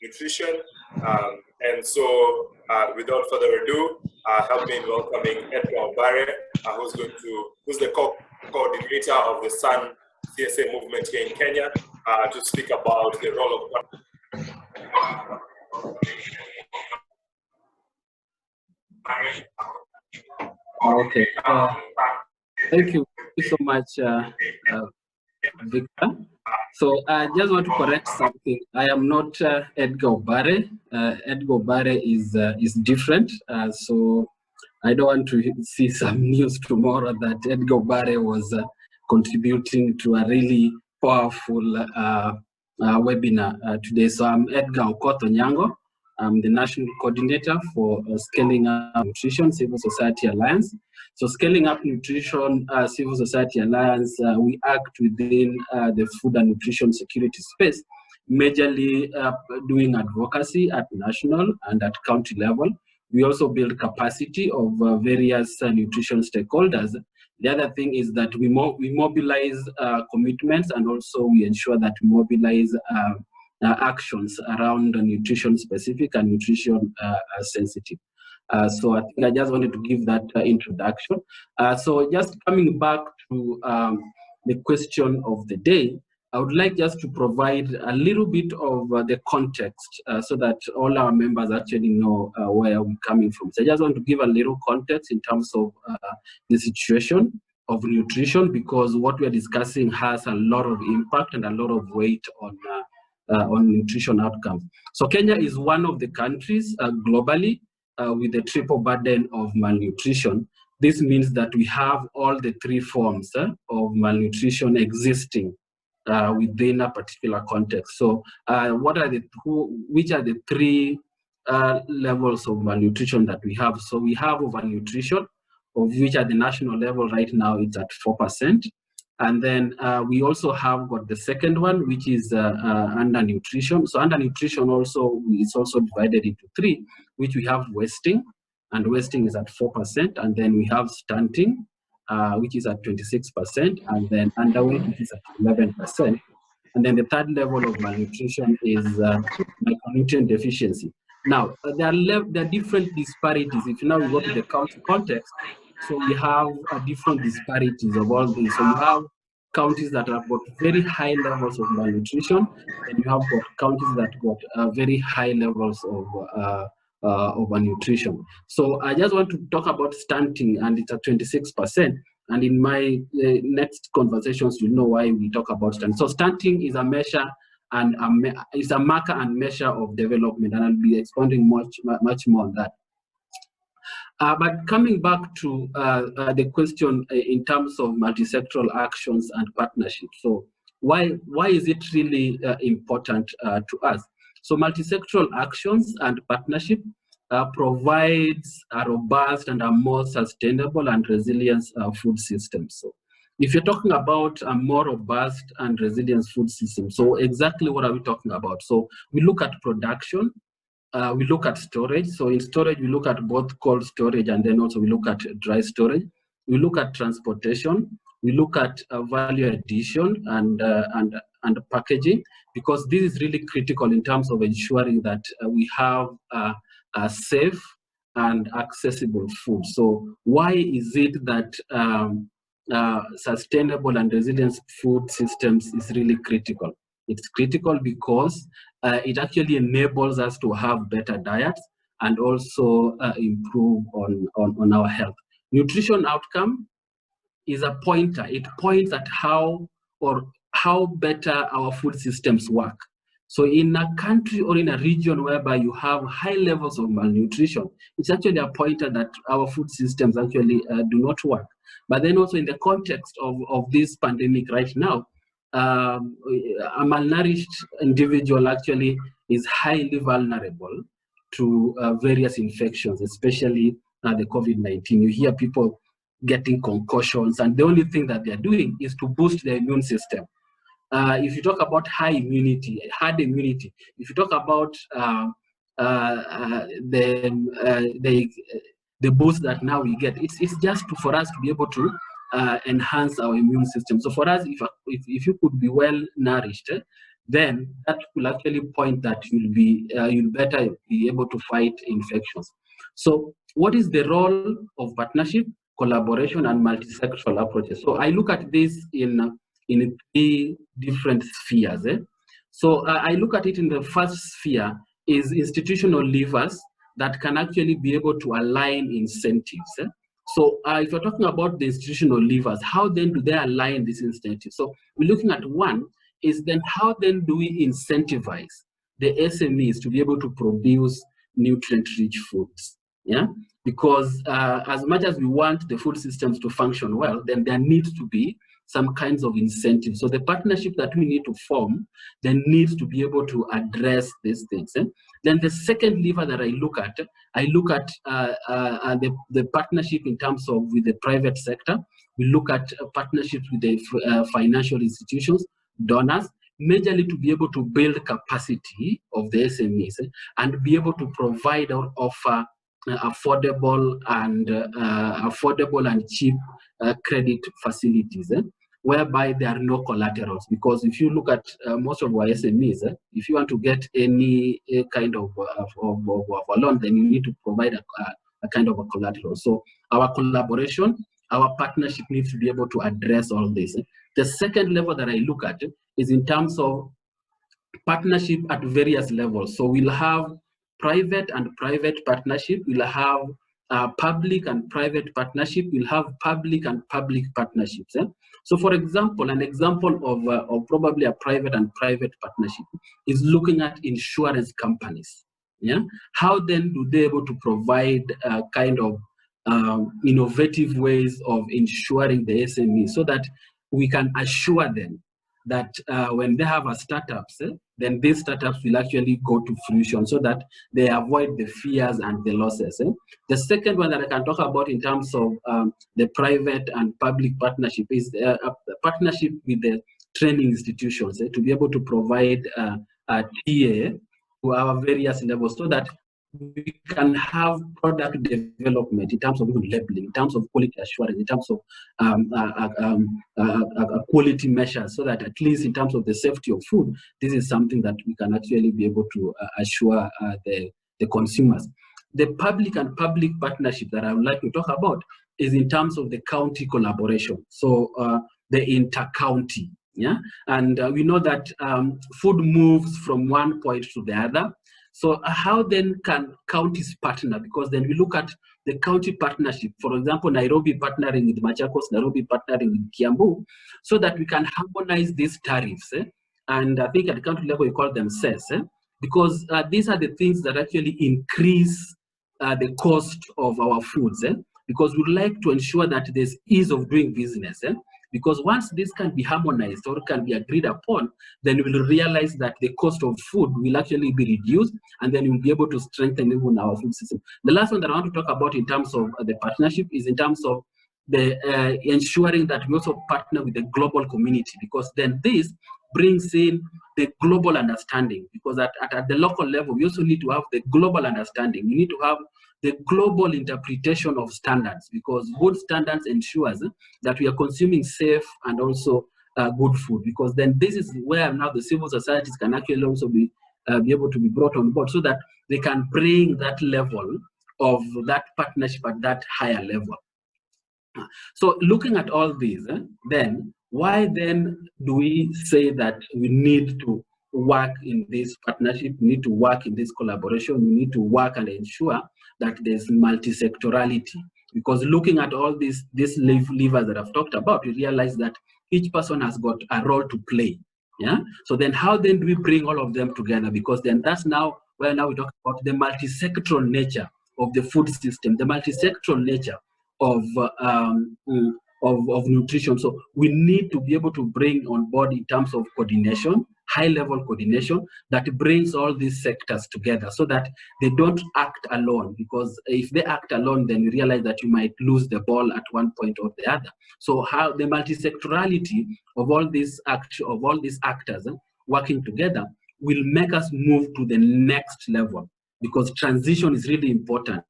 nutrition. And so without further ado, help me in welcoming Edgar Obare, who's the coordinator of the SUN CSA movement here in Kenya, to speak about the role of Okay. Thank you so much, Victor. So I just want to correct something. I am not Edgar Obare. Edgar Obare is different. So I don't want to see some news tomorrow that Edgar Obare was contributing to a really powerful webinar today. So I'm Edgar Okoth Onyango. I'm the National Coordinator for Scaling Up Nutrition Civil Society Alliance. So Scaling Up Nutrition Civil Society Alliance, we act within the food and nutrition security space, majorly doing advocacy at national and at county level. We also build capacity of various nutrition stakeholders. The other thing is that we mobilize commitments, and also we ensure that we mobilize actions around nutrition specific and nutrition sensitive. So I think I just wanted to give that introduction. So just coming back to the question of the day, I would like just to provide a little bit of the context so that all our members actually know where we're coming from. So I just want to give a little context in terms of the situation of nutrition, because what we're discussing has a lot of impact and a lot of weight on nutrition outcomes. So Kenya is one of the countries globally with the triple burden of malnutrition. This means that we have all the three forms of malnutrition existing within a particular context. So which are the three levels of malnutrition that we have? So we have overnutrition, of which at the national level right now it's at 4%. And then we also have got the second one, which is undernutrition. So undernutrition also is also divided into three, which we have wasting, and wasting is at 4%. And then we have stunting, which is at 26%, and then underweight, which is at 11%. And then the third level of malnutrition is micronutrient deficiency. Now, there are different disparities. If now we go to the county context, so we have different disparities of all these. So you have counties that have got very high levels of malnutrition, and you have got counties that got very high levels of nutrition. So I just want to talk about stunting, and it's at 26%. And in my next conversations, you'll know why we talk about stunting. So stunting is a measure and it's a marker and measure of development, and I'll be expanding much more on that. But coming back to the question in terms of multi-sectoral actions and partnerships. So why is it really important to us? So multi-sectoral actions and partnership provides a robust and a more sustainable and resilient food system. So if you're talking about a more robust and resilient food system, so exactly what are we talking about? So we look at production, we look at storage. So in storage, we look at both cold storage, and then also we look at dry storage. We look at transportation. We look at value addition and packaging, because this is really critical in terms of ensuring that we have a safe and accessible food. So why is it that sustainable and resilient food systems is really critical? It's critical because it actually enables us to have better diets and also improve on our health. Nutrition outcome is a pointer. It points at how better our food systems work. So in a country or in a region whereby you have high levels of malnutrition, it's actually a pointer that our food systems actually do not work. But then also in the context of this pandemic right now, a malnourished individual actually is highly vulnerable to various infections, especially the COVID-19. You hear people getting concussions, and the only thing that they're doing is to boost their immune system. If you talk about high immunity, hard immunity, if you talk about the boost that now we get, it's just for us to be able to enhance our immune system. So for us, if you could be well nourished, then that will actually point that you'll better be able to fight infections. So what is the role of partnership, collaboration, and multi-sectoral approaches? So I look at this in 3 different spheres. So I look at it in the first sphere is institutional levers that can actually be able to align incentives. So if you're talking about the institutional levers, how then do they align these incentives? So we're looking at one is then how then do we incentivize the SMEs to be able to produce nutrient-rich foods? Yeah, because as much as we want the food systems to function well, then there needs to be some kinds of incentives. So the partnership that we need to form then needs to be able to address these things. Then the second lever that I look at the partnership in terms of with the private sector. We look at partnerships with the financial institutions, donors, majorly to be able to build capacity of the SMEs and be able to provide or offer affordable and cheap credit facilities, whereby there are no collaterals. Because if you look at most of our SMEs, if you want to get any kind of a loan, then you need to provide a kind of a collateral. So our collaboration, our partnership needs to be able to address all this. The second level that I look at is in terms of partnership at various levels. So we'll have private and private partnership, we'll have public and private partnership, we'll have public and public partnerships. So for example, an example of probably a private and private partnership is looking at insurance companies. Yeah, how then do they able to provide kind of innovative ways of ensuring the SME so that we can assure them that when they have a startups, then these startups will actually go to fruition so that they avoid the fears and the losses. The second one that I can talk about in terms of the private and public partnership is a partnership with the training institutions to be able to provide a TA to our various levels so that we can have product development in terms of labeling, in terms of quality assurance, in terms of quality measures, so that at least in terms of the safety of food, this is something that we can actually be able to assure the consumers. The public and public partnership that I would like to talk about is in terms of the county collaboration, so the inter-county. Yeah, and we know that food moves from one point to the other. So how then can counties partner? Because then we look at the county partnership, for example, Nairobi partnering with Machakos, Nairobi partnering with Kiambu, so that we can harmonize these tariffs. And I think at the country level, we call them CES, because these are the things that actually increase the cost of our foods, because we'd like to ensure that there's ease of doing business. Because once this can be harmonized or can be agreed upon, then we'll realize that the cost of food will actually be reduced, and then we'll be able to strengthen even our food system. The last one that I want to talk about in terms of the partnership is in terms of the ensuring that we also partner with the global community, because then this brings in the global understanding, because at the local level, we also need to have the global understanding. We need to have the global interpretation of standards, because good standards ensures that we are consuming safe and also good food, because then this is where now the civil societies can actually also be able to be brought on board, so that they can bring that level of that partnership at that higher level. So looking at all these, then why then do we say that we need to work in this partnership, we need to work in this collaboration, we need to work and ensure that there's multi-sectorality? Because looking at all these levers that I've talked about, we realize that each person has got a role to play. Yeah. So then how then do we bring all of them together? Because then that's now where now we talk about the multi-sectoral nature of the food system, the multi-sectoral nature of nutrition. So we need to be able to bring on board in terms of coordination, high-level coordination that brings all these sectors together, so that they don't act alone. Because if they act alone, then you realize that you might lose the ball at one point or the other. So how the multi-sectorality of all these actors working together will make us move to the next level, because transition is really important.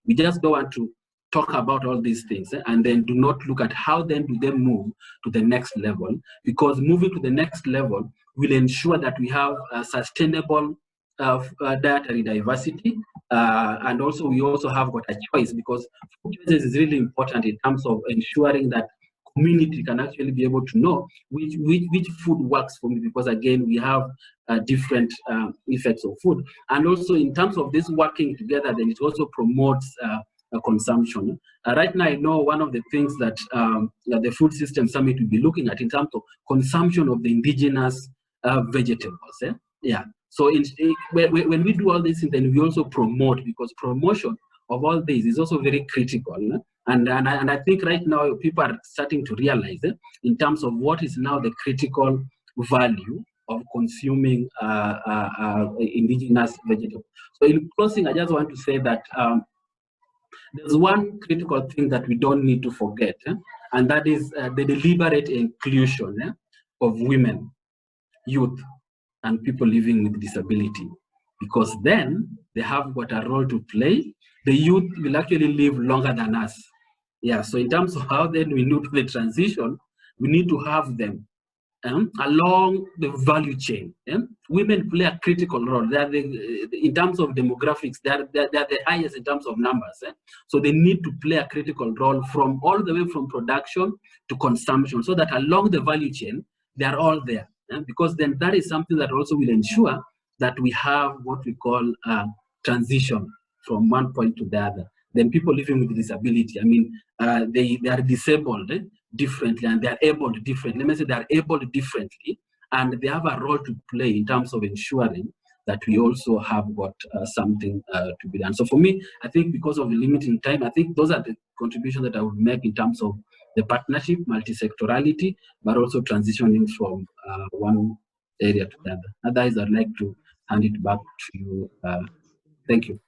We just don't want to talk about all these things and then do not look at how then do they move to the next level, because moving to the next level will ensure that we have sustainable dietary diversity, and also we also have got a choice, because food choices is really important in terms of ensuring that community can actually be able to know which food works for me, because again we have different effects of food. And also in terms of this working together, then it also promotes consumption. Right now, I know one of the things that the Food System Summit will be looking at in terms of consumption of the indigenous vegetables. Yeah. So when we do all this, then we also promote, because promotion of all this is also very critical. And I think right now people are starting to realize in terms of what is now the critical value of consuming indigenous vegetables. So in closing, I just want to say that there's one critical thing that we don't need to forget, and that is the deliberate inclusion of women, youth, and people living with disability, because then they have got a role to play. The youth will actually live longer than us. Yeah, so in terms of how then we do the transition, we need to have them along the value chain. Women play a critical role. They are in terms of demographics, they're the highest in terms of numbers. So they need to play a critical role from all the way from production to consumption, so that along the value chain, they are all there. Because then that is something that also will ensure that we have what we call transition from one point to the other. Then people living with disability, I mean, they are disabled differently, and they are able differently. Let me say they are able differently, and they have a role to play in terms of ensuring that we also have got something to be done. So for me, I think because of the limiting time, I think those are the contributions that I would make in terms of the partnership, multi-sectorality, but also transitioning from one area to the other. Otherwise, I'd like to hand it back to you. Thank you.